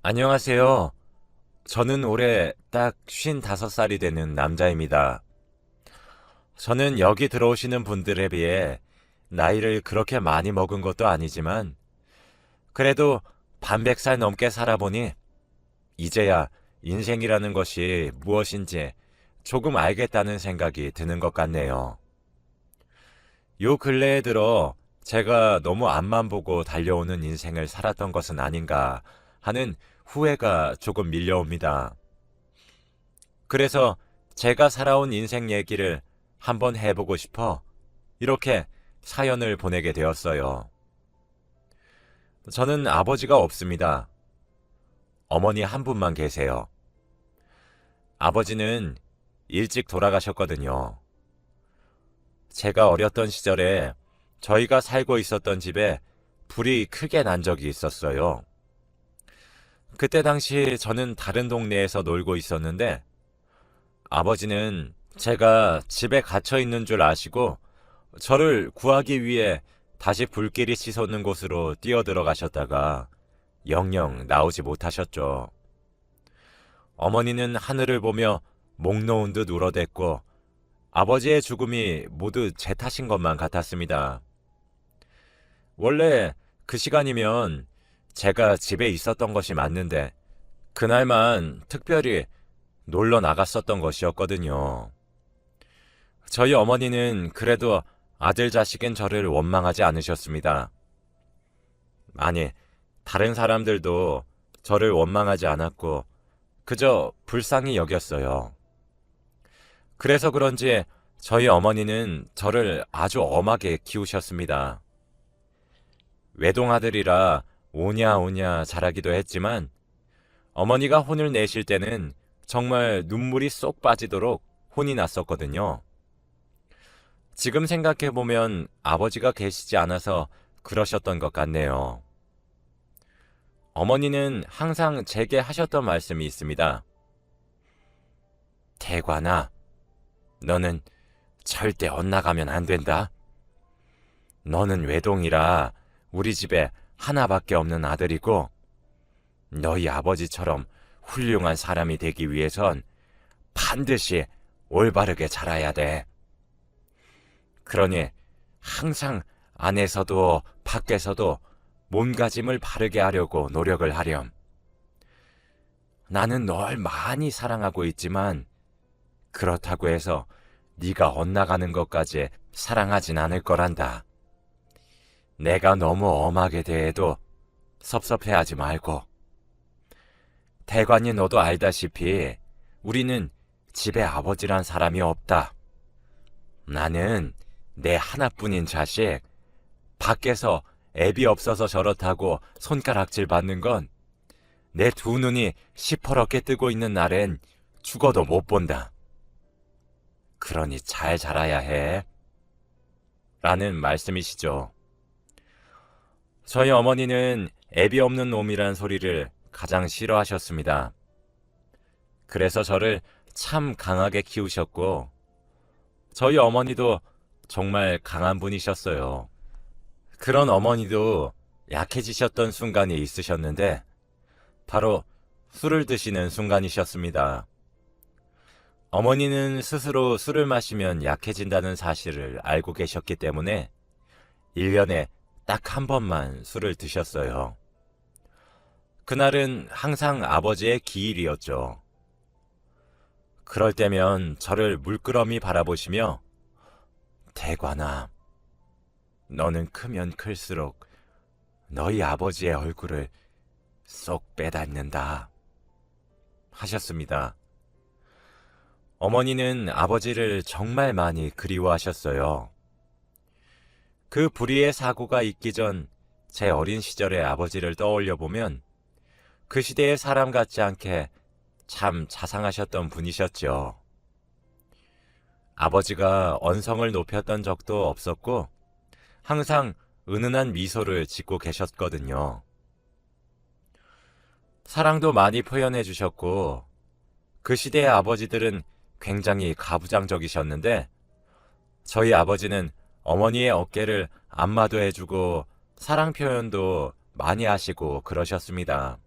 안녕하세요. 저는 올해 딱 55살이 되는 남자입니다. 저는 여기 들어오시는 분들에 비해 나이를 그렇게 많이 먹은 것도 아니지만 그래도 반백살 넘게 살아보니 이제야 인생이라는 것이 무엇인지 조금 알겠다는 생각이 드는 것 같네요. 요 근래에 들어 제가 너무 앞만 보고 달려오는 인생을 살았던 것은 아닌가 하는 후회가 조금 밀려옵니다. 그래서 제가 살아온 인생 얘기를 한번 해보고 싶어 이렇게 사연을 보내게 되었어요. 저는 아버지가 없습니다. 어머니 한 분만 계세요. 아버지는 일찍 돌아가셨거든요. 제가 어렸던 시절에 저희가 살고 있었던 집에 불이 크게 난 적이 있었어요. 그때 당시 저는 다른 동네에서 놀고 있었는데 아버지는 제가 집에 갇혀 있는 줄 아시고 저를 구하기 위해 다시 불길이 치솟는 곳으로 뛰어들어가셨다가 영영 나오지 못하셨죠. 어머니는 하늘을 보며 목 놓은 듯 울어댔고 아버지의 죽음이 모두 제 탓인 것만 같았습니다. 원래 그 시간이면 제가 집에 있었던 것이 맞는데 그날만 특별히 놀러 나갔었던 것이었거든요. 저희 어머니는 그래도 아들 자식인 저를 원망하지 않으셨습니다. 아니, 다른 사람들도 저를 원망하지 않았고 그저 불쌍히 여겼어요. 그래서 그런지 저희 어머니는 저를 아주 엄하게 키우셨습니다. 외동아들이라 오냐 오냐 잘하기도 했지만 어머니가 혼을 내실 때는 정말 눈물이 쏙 빠지도록 혼이 났었거든요. 지금 생각해보면 아버지가 계시지 않아서 그러셨던 것 같네요. 어머니는 항상 제게 하셨던 말씀이 있습니다. 대관아, 너는 절대 엇나가면 안 된다. 너는 외동이라 우리 집에 하나밖에 없는 아들이고 너희 아버지처럼 훌륭한 사람이 되기 위해선 반드시 올바르게 자라야 돼. 그러니 항상 안에서도 밖에서도 몸가짐을 바르게 하려고 노력을 하렴. 나는 널 많이 사랑하고 있지만 그렇다고 해서 네가 엇나가는 것까지 사랑하진 않을 거란다. 내가 너무 엄하게 대해도 섭섭해하지 말고. 대관이 너도 알다시피 우리는 집에 아버지란 사람이 없다. 나는 내 하나뿐인 자식, 밖에서 애비 없어서 저렇다고 손가락질 받는 건 내 두 눈이 시퍼렇게 뜨고 있는 날엔 죽어도 못 본다. 그러니 잘 자라야 해. 라는 말씀이시죠. 저희 어머니는 애비 없는 놈이란 소리를 가장 싫어하셨습니다. 그래서 저를 참 강하게 키우셨고 저희 어머니도 정말 강한 분이셨어요. 그런 어머니도 약해지셨던 순간이 있으셨는데 바로 술을 드시는 순간이셨습니다. 어머니는 스스로 술을 마시면 약해진다는 사실을 알고 계셨기 때문에 1년에 딱 한 번만 술을 드셨어요. 그날은 항상 아버지의 기일이었죠. 그럴 때면 저를 물끄러미 바라보시며 대관아, 너는 크면 클수록 너희 아버지의 얼굴을 쏙 빼닮는다 하셨습니다. 어머니는 아버지를 정말 많이 그리워하셨어요. 그 불의의 사고가 있기 전 제 어린 시절의 아버지를 떠올려 보면 그 시대의 사람 같지 않게 참 자상하셨던 분이셨죠. 아버지가 언성을 높였던 적도 없었고 항상 은은한 미소를 짓고 계셨거든요. 사랑도 많이 표현해 주셨고 그 시대의 아버지들은 굉장히 가부장적이셨는데 저희 아버지는 어머니의 어깨를 안마도 해주고 사랑 표현도 많이 하시고 그러셨습니다.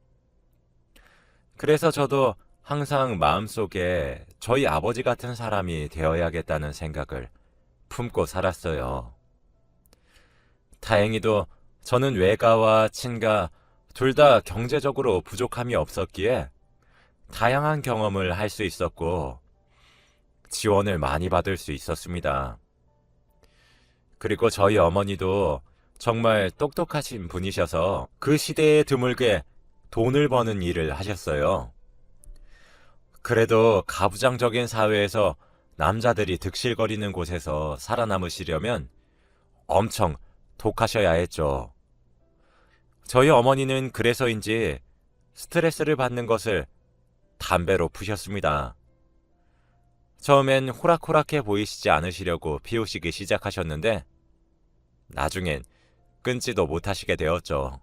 그래서 저도 항상 마음속에 저희 아버지 같은 사람이 되어야겠다는 생각을 품고 살았어요. 다행히도 저는 외가와 친가 둘 다 경제적으로 부족함이 없었기에 다양한 경험을 할 수 있었고 지원을 많이 받을 수 있었습니다. 그리고 저희 어머니도 정말 똑똑하신 분이셔서 그 시대에 드물게 돈을 버는 일을 하셨어요. 그래도 가부장적인 사회에서 남자들이 득실거리는 곳에서 살아남으시려면 엄청 독하셔야 했죠. 저희 어머니는 그래서인지 스트레스를 받는 것을 담배로 푸셨습니다. 처음엔 호락호락해 보이시지 않으시려고 피우시기 시작하셨는데 나중엔 끊지도 못하시게 되었죠.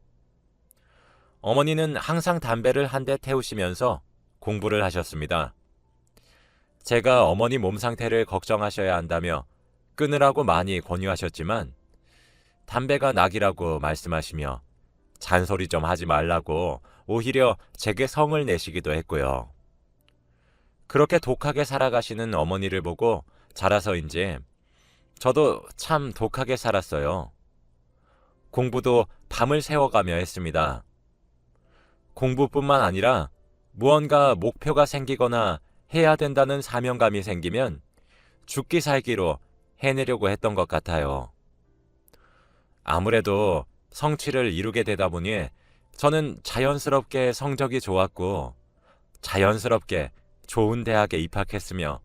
어머니는 항상 담배를 한 대 태우시면서 공부를 하셨습니다. 제가 어머니 몸 상태를 걱정하셔야 한다며 끊으라고 많이 권유하셨지만 담배가 낙이라고 말씀하시며 잔소리 좀 하지 말라고 오히려 제게 성을 내시기도 했고요. 그렇게 독하게 살아가시는 어머니를 보고 자라서인지 저도 참 독하게 살았어요. 공부도 밤을 새워가며 했습니다. 공부뿐만 아니라 무언가 목표가 생기거나 해야 된다는 사명감이 생기면 죽기 살기로 해내려고 했던 것 같아요. 아무래도 성취를 이루게 되다 보니 저는 자연스럽게 성적이 좋았고 자연스럽게 좋은 대학에 입학했으며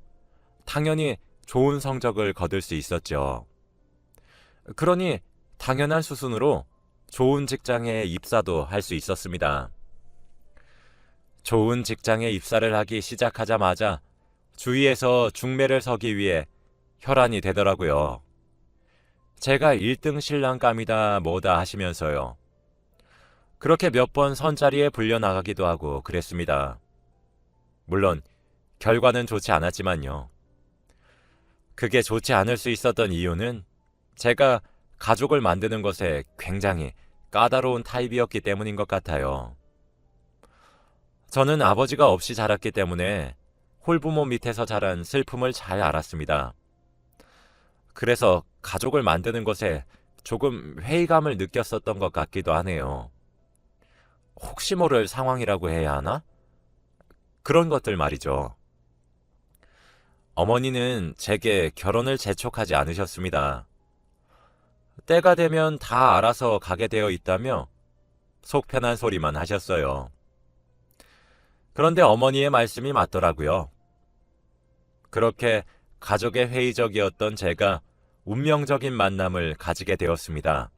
당연히 좋은 성적을 거둘 수 있었죠. 그러니 당연한 수순으로 좋은 직장에 입사도 할 수 있었습니다. 좋은 직장에 입사를 하기 시작하자마자 주위에서 중매를 서기 위해 혈안이 되더라고요. 제가 1등 신랑감이다 뭐다 하시면서요. 그렇게 몇 번 선자리에 불려나가기도 하고 그랬습니다. 물론 결과는 좋지 않았지만요. 그게 좋지 않을 수 있었던 이유는 제가 가족을 만드는 것에 굉장히 까다로운 타입이었기 때문인 것 같아요. 저는 아버지가 없이 자랐기 때문에 홀부모 밑에서 자란 슬픔을 잘 알았습니다. 그래서 가족을 만드는 것에 조금 회의감을 느꼈었던 것 같기도 하네요. 혹시 모를 상황이라고 해야 하나? 그런 것들 말이죠. 어머니는 제게 결혼을 재촉하지 않으셨습니다. 때가 되면 다 알아서 가게 되어 있다며 속 편한 소리만 하셨어요. 그런데 어머니의 말씀이 맞더라고요. 그렇게 가족의 회의적이었던 제가 운명적인 만남을 가지게 되었습니다.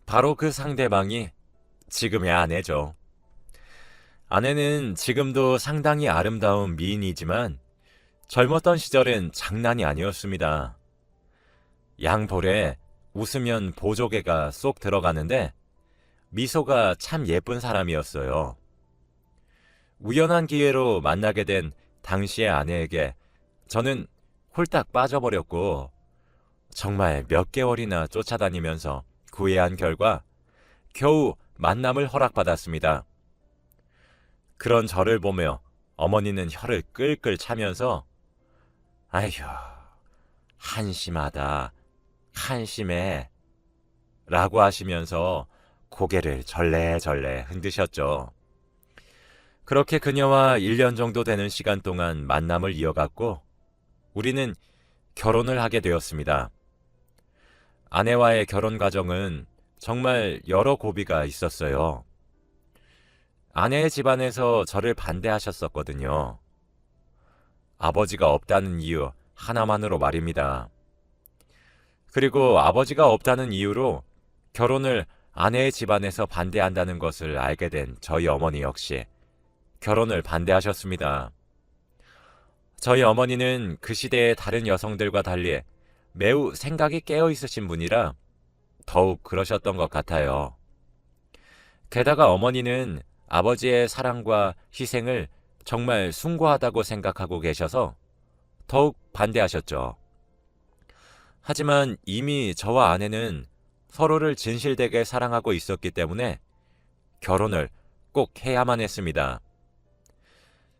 바로 그 상대방이 지금의 아내죠. 아내는 지금도 상당히 아름다운 미인이지만 젊었던 시절엔 장난이 아니었습니다. 양볼에 웃으면 보조개가 쏙 들어가는데 미소가 참 예쁜 사람이었어요. 우연한 기회로 만나게 된 당시의 아내에게 저는 홀딱 빠져버렸고 정말 몇 개월이나 쫓아다니면서 구애한 결과 겨우 만남을 허락받았습니다. 그런 저를 보며 어머니는 혀를 끌끌 차면서 아휴, 한심하다, 한심해 라고 하시면서 고개를 절레절레 흔드셨죠. 그렇게 그녀와 1년 정도 되는 시간 동안 만남을 이어갔고 우리는 결혼을 하게 되었습니다. 아내와의 결혼 과정은 정말 여러 고비가 있었어요. 아내의 집안에서 저를 반대하셨었거든요. 아버지가 없다는 이유 하나만으로 말입니다. 그리고 아버지가 없다는 이유로 결혼을 아내의 집안에서 반대한다는 것을 알게 된 저희 어머니 역시 결혼을 반대하셨습니다. 저희 어머니는 그 시대의 다른 여성들과 달리 매우 생각이 깨어 있으신 분이라 더욱 그러셨던 것 같아요. 게다가 어머니는 아버지의 사랑과 희생을 정말 숭고하다고 생각하고 계셔서 더욱 반대하셨죠. 하지만 이미 저와 아내는 서로를 진실되게 사랑하고 있었기 때문에 결혼을 꼭 해야만 했습니다.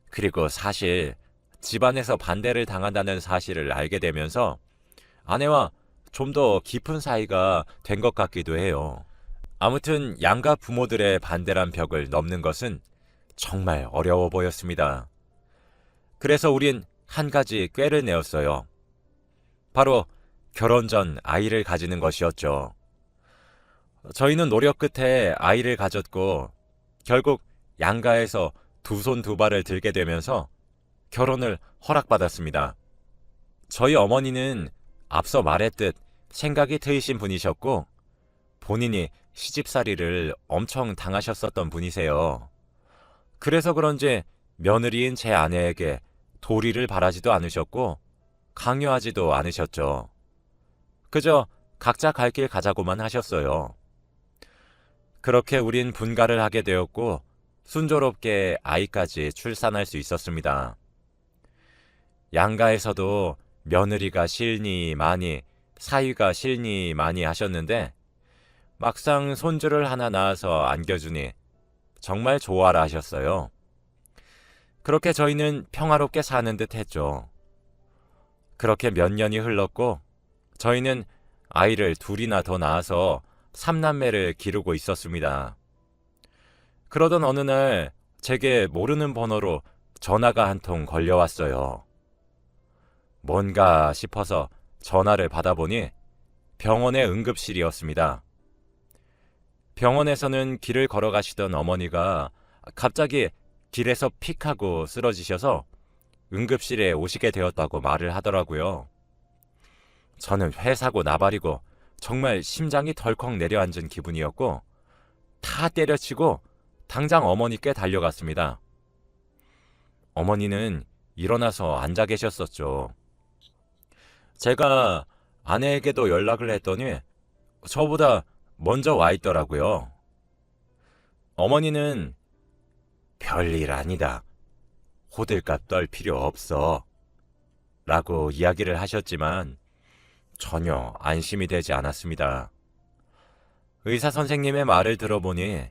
그리고 사실 집안에서 반대를 당한다는 사실을 알게 되면서 아내와 좀 더 깊은 사이가 된 것 같기도 해요. 아무튼 양가 부모들의 반대란 벽을 넘는 것은 정말 어려워 보였습니다. 그래서 우린 한 가지 꾀를 내었어요. 바로 결혼 전 아이를 가지는 것이었죠. 저희는 노력 끝에 아이를 가졌고 결국 양가에서 두 손 두 발을 들게 되면서 결혼을 허락받았습니다. 저희 어머니는 앞서 말했듯 생각이 트이신 분이셨고 본인이 시집살이를 엄청 당하셨었던 분이세요. 그래서 그런지 며느리인 제 아내에게 도리를 바라지도 않으셨고 강요하지도 않으셨죠. 그저 각자 갈 길 가자고만 하셨어요. 그렇게 우린 분가를 하게 되었고 순조롭게 아이까지 출산할 수 있었습니다. 양가에서도 며느리가 실니 많이, 사위가 실니 많이 하셨는데 막상 손주를 하나 낳아서 안겨주니 정말 좋아라 하셨어요. 그렇게 저희는 평화롭게 사는 듯 했죠. 그렇게 몇 년이 흘렀고 저희는 아이를 둘이나 더 낳아서 3남매를 기르고 있었습니다. 그러던 어느 날 제게 모르는 번호로 전화가 한 통 걸려왔어요. 뭔가 싶어서 전화를 받아보니 병원의 응급실이었습니다. 병원에서는 길을 걸어가시던 어머니가 갑자기 길에서 픽 하고 쓰러지셔서 응급실에 오시게 되었다고 말을 하더라고요. 저는 회사고 나발이고 정말 심장이 덜컥 내려앉은 기분이었고 다 때려치고 당장 어머니께 달려갔습니다. 어머니는 일어나서 앉아 계셨었죠. 제가 아내에게도 연락을 했더니 저보다 먼저 와 있더라고요. 어머니는 별일 아니다. 호들갑 떨 필요 없어. 라고 이야기를 하셨지만 전혀 안심이 되지 않았습니다. 의사 선생님의 말을 들어보니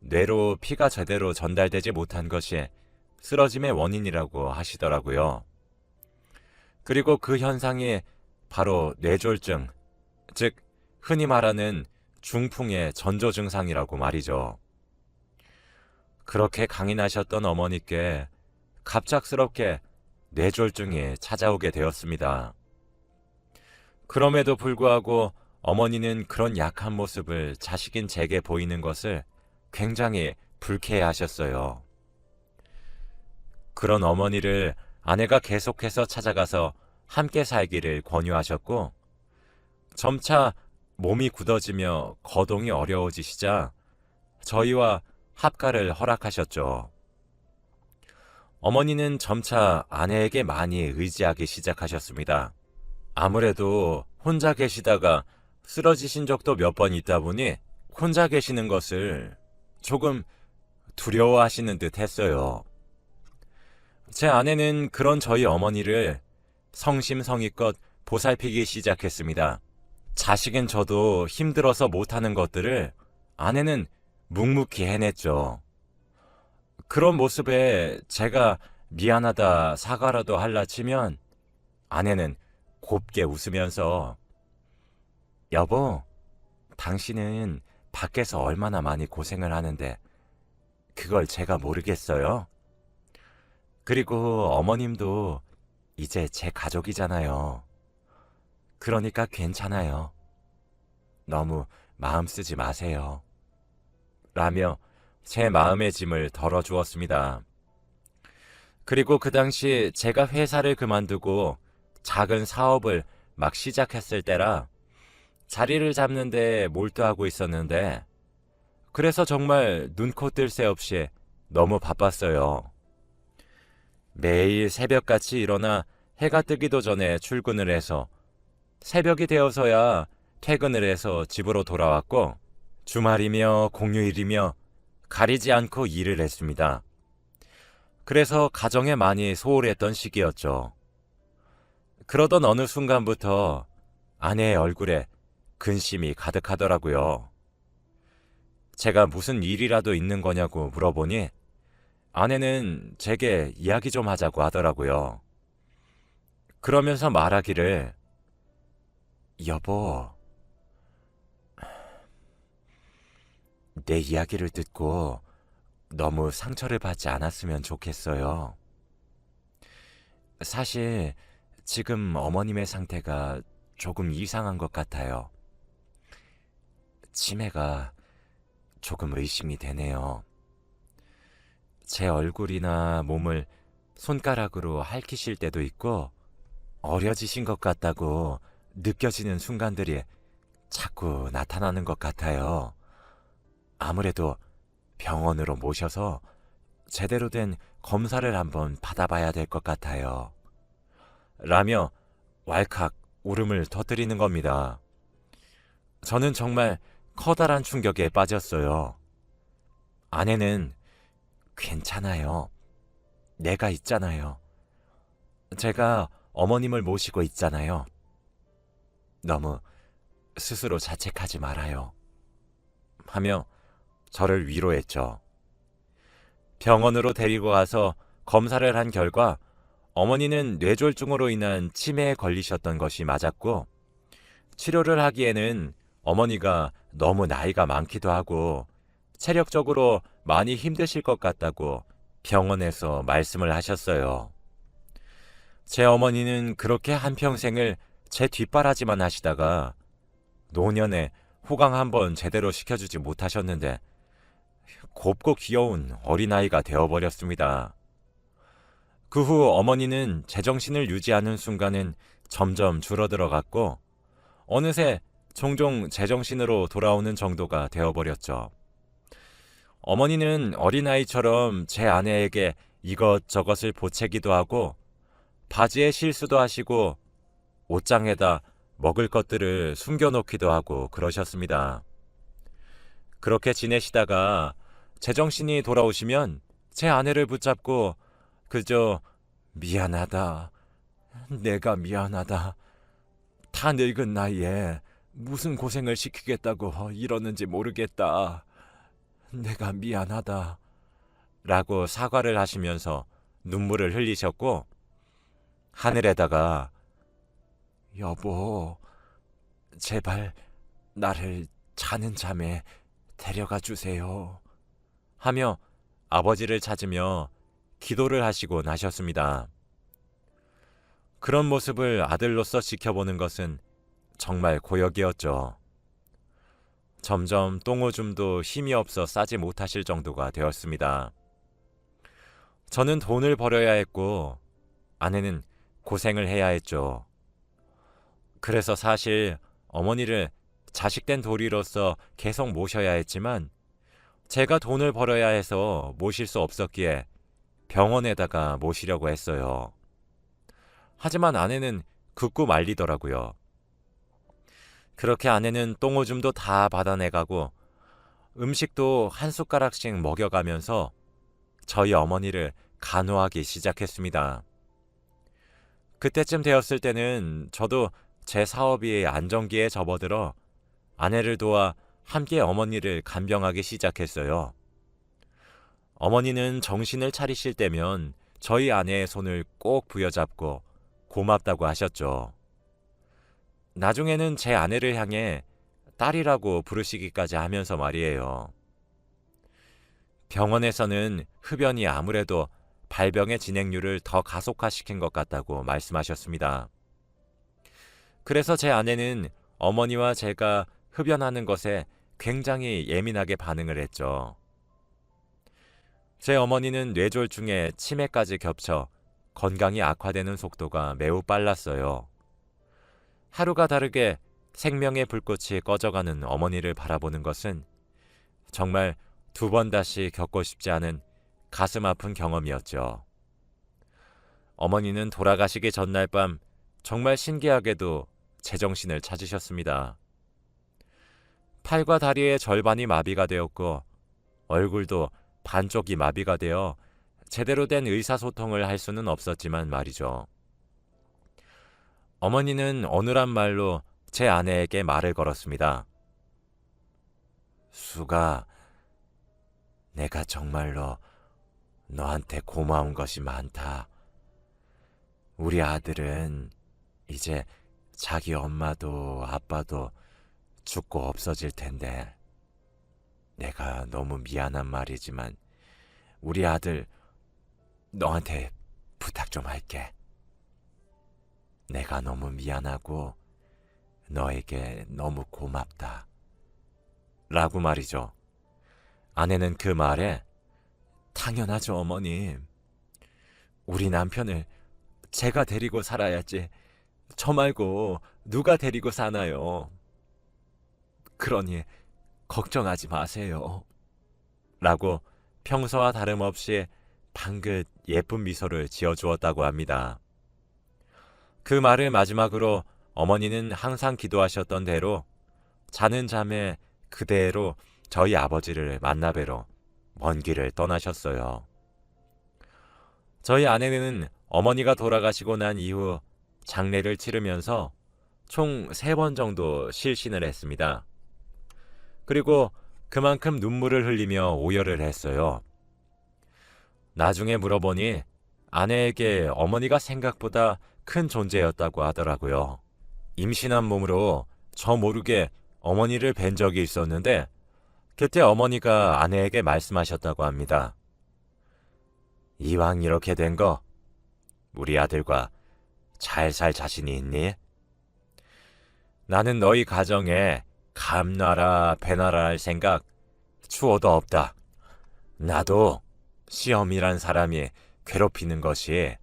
뇌로 피가 제대로 전달되지 못한 것이 쓰러짐의 원인이라고 하시더라고요. 그리고 그 현상이 바로 뇌졸중, 즉 흔히 말하는 중풍의 전조 증상이라고 말이죠. 그렇게 강인하셨던 어머니께 갑작스럽게 뇌졸중이 찾아오게 되었습니다. 그럼에도 불구하고 어머니는 그런 약한 모습을 자식인 제게 보이는 것을 굉장히 불쾌해하셨어요. 그런 어머니를 아내가 계속해서 찾아가서 함께 살기를 권유하셨고 점차 몸이 굳어지며 거동이 어려워지시자 저희와 합가를 허락하셨죠. 어머니는 점차 아내에게 많이 의지하기 시작하셨습니다. 아무래도 혼자 계시다가 쓰러지신 적도 몇 번 있다 보니 혼자 계시는 것을 조금 두려워하시는 듯 했어요. 제 아내는 그런 저희 어머니를 성심성의껏 보살피기 시작했습니다. 자식인 저도 힘들어서 못하는 것들을 아내는 묵묵히 해냈죠. 그런 모습에 제가 미안하다 사과라도 할라 치면 아내는 곱게 웃으면서 여보, 당신은 밖에서 얼마나 많이 고생을 하는데 그걸 제가 모르겠어요? 그리고 어머님도 이제 제 가족이잖아요. 그러니까 괜찮아요. 너무 마음 쓰지 마세요. 라며 제 마음의 짐을 덜어주었습니다. 그리고 그 당시 제가 회사를 그만두고 작은 사업을 막 시작했을 때라 자리를 잡는 데 몰두하고 있었는데 그래서 정말 눈코 뜰 새 없이 너무 바빴어요. 매일 새벽같이 일어나 해가 뜨기도 전에 출근을 해서 새벽이 되어서야 퇴근을 해서 집으로 돌아왔고 주말이며 공휴일이며 가리지 않고 일을 했습니다. 그래서 가정에 많이 소홀했던 시기였죠. 그러던 어느 순간부터 아내의 얼굴에 근심이 가득하더라고요. 제가 무슨 일이라도 있는 거냐고 물어보니 아내는 제게 이야기 좀 하자고 하더라고요. 그러면서 말하기를, 여보, 내 이야기를 듣고 너무 상처를 받지 않았으면 좋겠어요. 사실 지금 어머님의 상태가 조금 이상한 것 같아요. 치매가 조금 의심이 되네요. 제 얼굴이나 몸을 손가락으로 핥히실 때도 있고 어려지신 것 같다고 느껴지는 순간들이 자꾸 나타나는 것 같아요. 아무래도 병원으로 모셔서 제대로 된 검사를 한번 받아봐야 될 것 같아요. 라며 왈칵 울음을 터뜨리는 겁니다. 저는 정말 커다란 충격에 빠졌어요. 아내는 괜찮아요. 내가 있잖아요. 제가 어머님을 모시고 있잖아요. 너무 스스로 자책하지 말아요. 하며 저를 위로했죠. 병원으로 데리고 가서 검사를 한 결과 어머니는 뇌졸중으로 인한 치매에 걸리셨던 것이 맞았고, 치료를 하기에는 어머니가 너무 나이가 많기도 하고 체력적으로 많이 힘드실 것 같다고 병원에서 말씀을 하셨어요. 제 어머니는 그렇게 한평생을 제 뒷바라지만 하시다가 노년에 호강 한번 제대로 시켜주지 못하셨는데 곱고 귀여운 어린아이가 되어버렸습니다. 그 후 어머니는 제정신을 유지하는 순간은 점점 줄어들어갔고 어느새 종종 제정신으로 돌아오는 정도가 되어버렸죠. 어머니는 어린아이처럼 제 아내에게 이것저것을 보채기도 하고 바지에 실수도 하시고 옷장에다 먹을 것들을 숨겨놓기도 하고 그러셨습니다. 그렇게 지내시다가 제정신이 돌아오시면 제 아내를 붙잡고 그저 미안하다, 내가 미안하다, 다 늙은 나이에 무슨 고생을 시키겠다고 이러는지 모르겠다, 내가 미안하다 라고 사과를 하시면서 눈물을 흘리셨고 하늘에다가 여보, 제발 나를 자는 잠에 데려가 주세요 하며 아버지를 찾으며 기도를 하시고 나셨습니다. 그런 모습을 아들로서 지켜보는 것은 정말 고역이었죠. 점점 똥오줌도 힘이 없어 싸지 못하실 정도가 되었습니다. 저는 돈을 벌어야 했고 아내는 고생을 해야 했죠. 그래서 사실 어머니를 자식된 도리로서 계속 모셔야 했지만 제가 돈을 벌어야 해서 모실 수 없었기에 병원에다가 모시려고 했어요. 하지만 아내는 굳고 말리더라고요. 그렇게 아내는 똥오줌도 다 받아내가고 음식도 한 숟가락씩 먹여가면서 저희 어머니를 간호하기 시작했습니다. 그때쯤 되었을 때는 저도 제 사업이 안정기에 접어들어 아내를 도와 함께 어머니를 간병하기 시작했어요. 어머니는 정신을 차리실 때면 저희 아내의 손을 꼭 부여잡고 고맙다고 하셨죠. 나중에는 제 아내를 향해 딸이라고 부르시기까지 하면서 말이에요. 병원에서는 흡연이 아무래도 발병의 진행률을 더 가속화시킨 것 같다고 말씀하셨습니다. 그래서 제 아내는 어머니와 제가 흡연하는 것에 굉장히 예민하게 반응을 했죠. 제 어머니는 뇌졸중에 치매까지 겹쳐 건강이 악화되는 속도가 매우 빨랐어요. 하루가 다르게 생명의 불꽃이 꺼져가는 어머니를 바라보는 것은 정말 두 번 다시 겪고 싶지 않은 가슴 아픈 경험이었죠. 어머니는 돌아가시기 전날 밤 정말 신기하게도 제정신을 찾으셨습니다. 팔과 다리의 절반이 마비가 되었고 얼굴도 반쪽이 마비가 되어 제대로 된 의사소통을 할 수는 없었지만 말이죠. 어머니는 어눌한 말로 제 아내에게 말을 걸었습니다. 수가, 내가 정말로 너한테 고마운 것이 많다. 우리 아들은 이제 자기 엄마도 아빠도 죽고 없어질 텐데 내가 너무 미안한 말이지만 우리 아들 너한테 부탁 좀 할게. 내가 너무 미안하고 너에게 너무 고맙다. 라고 말이죠. 아내는 그 말에 당연하죠, 어머님. 우리 남편을 제가 데리고 살아야지. 저 말고 누가 데리고 사나요? 그러니 걱정하지 마세요. 라고 평소와 다름없이 방긋 예쁜 미소를 지어주었다고 합니다. 그 말을 마지막으로 어머니는 항상 기도하셨던 대로 자는 잠에 그대로 저희 아버지를 만나뵈러 먼 길을 떠나셨어요. 저희 아내는 어머니가 돌아가시고 난 이후 장례를 치르면서 총 3번 정도 실신을 했습니다. 그리고 그만큼 눈물을 흘리며 오열을 했어요. 나중에 물어보니 아내에게 어머니가 생각보다 큰 존재였다고 하더라고요. 임신한 몸으로 저 모르게 어머니를 뵌 적이 있었는데 그때 어머니가 아내에게 말씀하셨다고 합니다. 이왕 이렇게 된 거 우리 아들과 잘 살 자신이 있니? 나는 너희 가정에 감나라 배나라 할 생각 추호도 없다. 나도 시험이란 사람이 괴롭히는 것이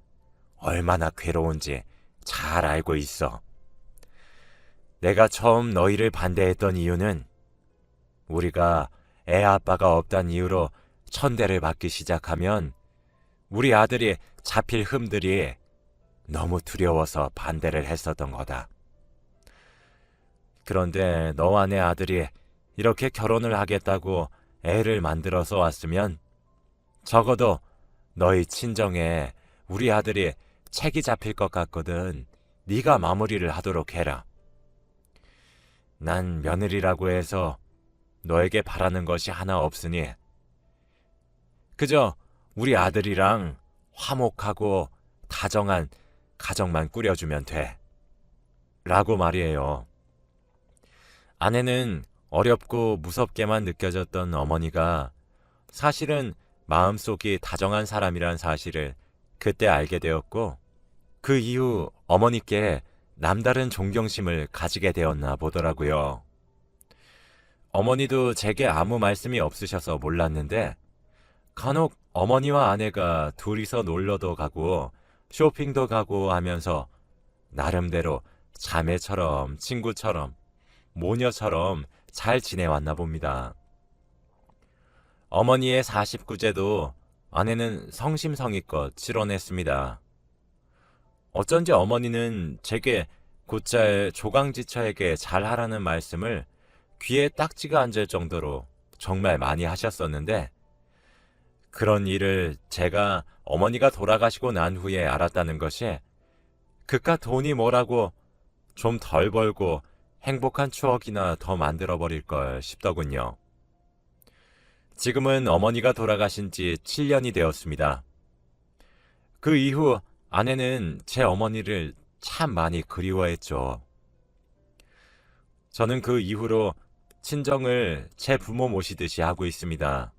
얼마나 괴로운지 잘 알고 있어. 내가 처음 너희를 반대했던 이유는 우리가 애 아빠가 없단 이유로 천대를 받기 시작하면 우리 아들이 잡힐 흠들이 너무 두려워서 반대를 했었던 거다. 그런데 너와 내 아들이 이렇게 결혼을 하겠다고 애를 만들어서 왔으면 적어도 너희 친정에 우리 아들이 책이 잡힐 것 같거든. 네가 마무리를 하도록 해라. 난 며느리라고 해서 너에게 바라는 것이 하나 없으니 그저 우리 아들이랑 화목하고 다정한 가정만 꾸려주면 돼. 라고 말이에요. 아내는 어렵고 무섭게만 느껴졌던 어머니가 사실은 마음속이 다정한 사람이란 사실을 그때 알게 되었고 그 이후 어머니께 남다른 존경심을 가지게 되었나 보더라고요. 어머니도 제게 아무 말씀이 없으셔서 몰랐는데 간혹 어머니와 아내가 둘이서 놀러도 가고 쇼핑도 가고 하면서 나름대로 자매처럼 친구처럼 모녀처럼 잘 지내왔나 봅니다. 어머니의 49제도 아내는 성심성의껏 치러냈습니다. 어쩐지 어머니는 제게 곧잘 조강지처에게 잘하라는 말씀을 귀에 딱지가 앉을 정도로 정말 많이 하셨었는데 그런 일을 제가 어머니가 돌아가시고 난 후에 알았다는 것이 그깟 돈이 뭐라고 좀 덜 벌고 행복한 추억이나 더 만들어버릴 걸 싶더군요. 지금은 어머니가 돌아가신 지 7년이 되었습니다. 그 이후 아내는 제 어머니를 참 많이 그리워했죠. 저는 그 이후로 친정을 제 부모 모시듯이 하고 있습니다.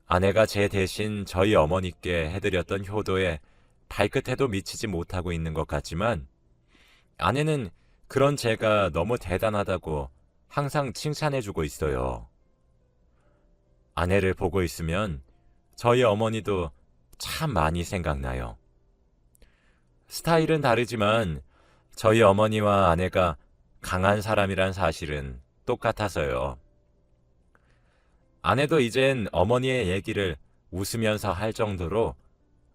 아내가 제 대신 저희 어머니께 해드렸던 효도에 발끝에도 미치지 못하고 있는 것 같지만 아내는 그런 제가 너무 대단하다고 항상 칭찬해주고 있어요. 아내를 보고 있으면 저희 어머니도 참 많이 생각나요. 스타일은 다르지만 저희 어머니와 아내가 강한 사람이란 사실은 똑같아서요. 아내도 이젠 어머니의 얘기를 웃으면서 할 정도로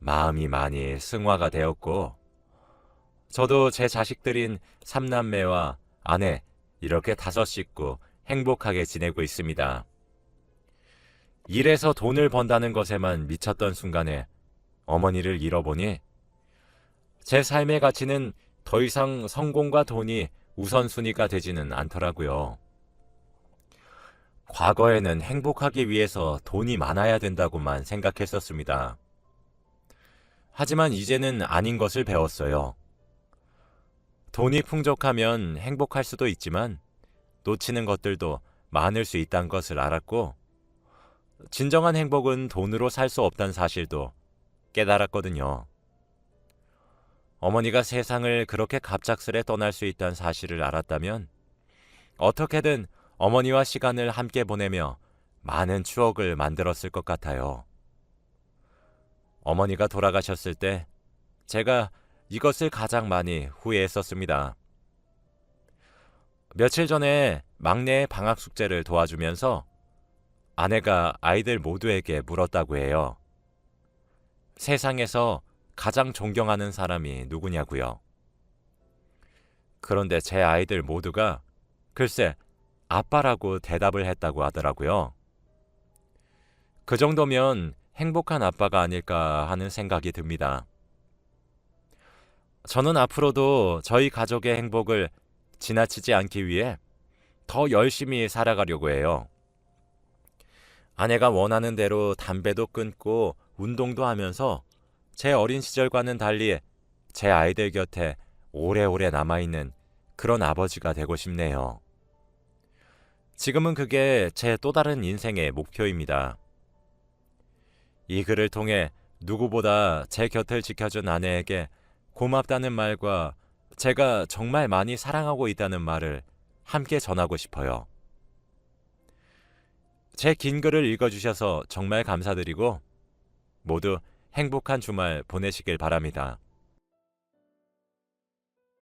마음이 많이 승화가 되었고 저도 제 자식들인 3남매와 아내 이렇게 5 식구 행복하게 지내고 있습니다. 일해서 돈을 번다는 것에만 미쳤던 순간에 어머니를 잃어보니 제 삶의 가치는 더 이상 성공과 돈이 우선순위가 되지는 않더라고요. 과거에는 행복하기 위해서 돈이 많아야 된다고만 생각했었습니다. 하지만 이제는 아닌 것을 배웠어요. 돈이 풍족하면 행복할 수도 있지만 놓치는 것들도 많을 수 있다는 것을 알았고, 진정한 행복은 돈으로 살 수 없다는 사실도 깨달았거든요. 어머니가 세상을 그렇게 갑작스레 떠날 수 있다는 사실을 알았다면 어떻게든 어머니와 시간을 함께 보내며 많은 추억을 만들었을 것 같아요. 어머니가 돌아가셨을 때 제가 이것을 가장 많이 후회했었습니다. 며칠 전에 막내의 방학 숙제를 도와주면서 아내가 아이들 모두에게 물었다고 해요. 세상에서 가장 존경하는 사람이 누구냐고요. 그런데 제 아이들 모두가 글쎄 아빠라고 대답을 했다고 하더라고요. 그 정도면 행복한 아빠가 아닐까 하는 생각이 듭니다. 저는 앞으로도 저희 가족의 행복을 지나치지 않기 위해 더 열심히 살아가려고 해요. 아내가 원하는 대로 담배도 끊고 운동도 하면서 제 어린 시절과는 달리 제 아이들 곁에 오래오래 남아있는 그런 아버지가 되고 싶네요. 지금은 그게 제 또 다른 인생의 목표입니다. 이 글을 통해 누구보다 제 곁을 지켜준 아내에게 고맙다는 말과 제가 정말 많이 사랑하고 있다는 말을 함께 전하고 싶어요. 제 긴 글을 읽어주셔서 정말 감사드리고 모두 행복한 주말 보내시길 바랍니다.